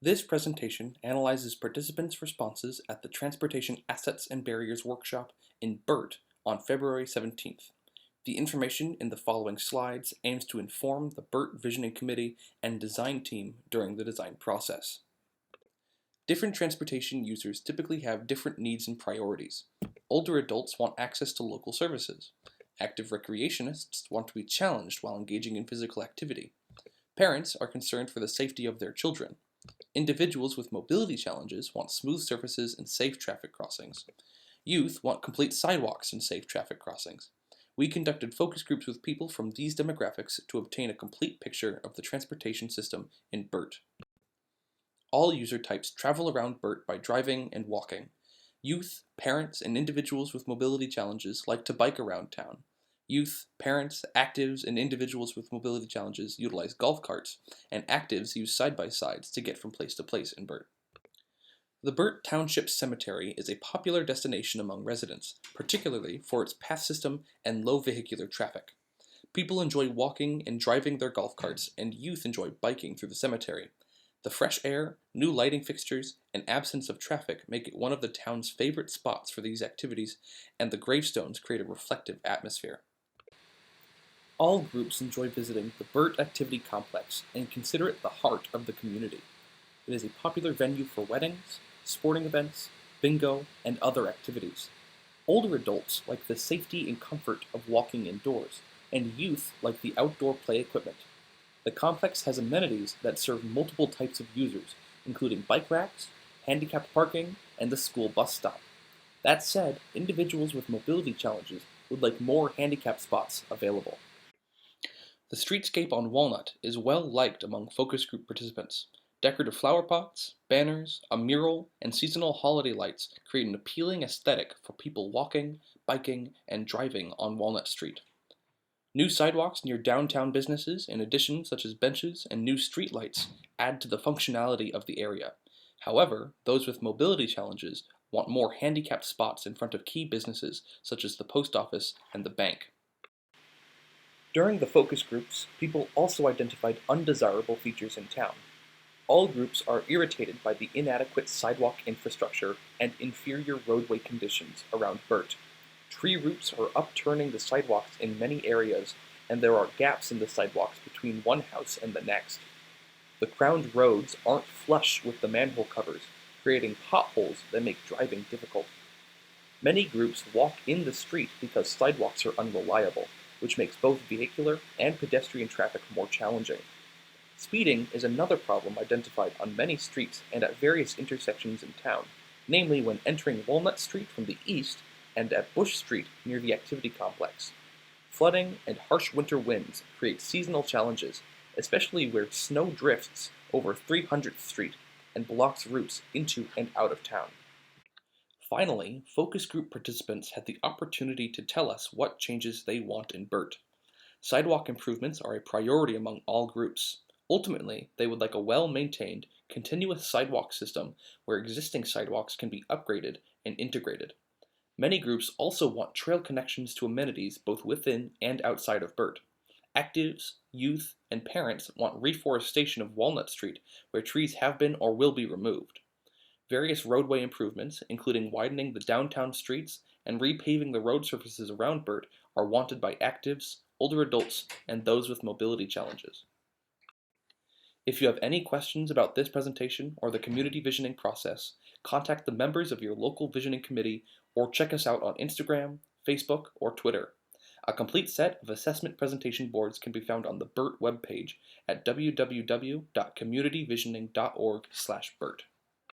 This presentation analyzes participants' responses at the Transportation Assets and Barriers Workshop in Burt on February 17th. The information in the following slides aims to inform the Burt Visioning Committee and design team during the design process. Different transportation users typically have different needs and priorities. Older adults want access to local services. Active recreationists want to be challenged while engaging in physical activity. Parents are concerned for the safety of their children. Individuals with mobility challenges want smooth surfaces and safe traffic crossings. Youth want complete sidewalks and safe traffic crossings. We conducted focus groups with people from these demographics to obtain a complete picture of the transportation system in Burt. All user types travel around Burt by driving and walking. Youth, parents, and individuals with mobility challenges like to bike around town. Youth, parents, actives, and individuals with mobility challenges utilize golf carts, and actives use side-by-sides to get from place to place in Burt. The Burt Township Cemetery is a popular destination among residents, particularly for its path system and low vehicular traffic. People enjoy walking and driving their golf carts, and youth enjoy biking through the cemetery. The fresh air, new lighting fixtures, and absence of traffic make it one of the town's favorite spots for these activities, and the gravestones create a reflective atmosphere. All groups enjoy visiting the Burt Activity Complex and consider it the heart of the community. It is a popular venue for weddings, sporting events, bingo, and other activities. Older adults like the safety and comfort of walking indoors, and youth like the outdoor play equipment. The complex has amenities that serve multiple types of users, including bike racks, handicapped parking, and the school bus stop. That said, individuals with mobility challenges would like more handicapped spots available. The streetscape on Walnut is well liked among focus group participants. Decorative flower pots, banners, a mural, and seasonal holiday lights create an appealing aesthetic for people walking, biking, and driving on Walnut Street. New sidewalks near downtown businesses, in addition, such as benches and new street lights, add to the functionality of the area. However, those with mobility challenges want more handicapped spots in front of key businesses such as the post office and the bank. During the focus groups, people also identified undesirable features in town. All groups are irritated by the inadequate sidewalk infrastructure and inferior roadway conditions around Burt. Tree roots are upturning the sidewalks in many areas, and there are gaps in the sidewalks between one house and the next. The crowned roads aren't flush with the manhole covers, creating potholes that make driving difficult. Many groups walk in the street because sidewalks are unreliable, which makes both vehicular and pedestrian traffic more challenging. Speeding is another problem identified on many streets and at various intersections in town, namely when entering Walnut Street from the east and at Bush Street near the activity complex. Flooding and harsh winter winds create seasonal challenges, especially where snow drifts over 300th Street and blocks routes into and out of town. Finally, focus group participants had the opportunity to tell us what changes they want in Burt. Sidewalk improvements are a priority among all groups. Ultimately, they would like a well-maintained, continuous sidewalk system where existing sidewalks can be upgraded and integrated. Many groups also want trail connections to amenities both within and outside of Burt. Actives, youth, and parents want reforestation of Walnut Street, where trees have been or will be removed. Various roadway improvements, including widening the downtown streets and repaving the road surfaces around Burt, are wanted by actives, older adults, and those with mobility challenges. If you have any questions about this presentation or the community visioning process, contact the members of your local visioning committee or check us out on Instagram, Facebook, or Twitter. A complete set of assessment presentation boards can be found on the Burt webpage at www.communityvisioning.org/Burt.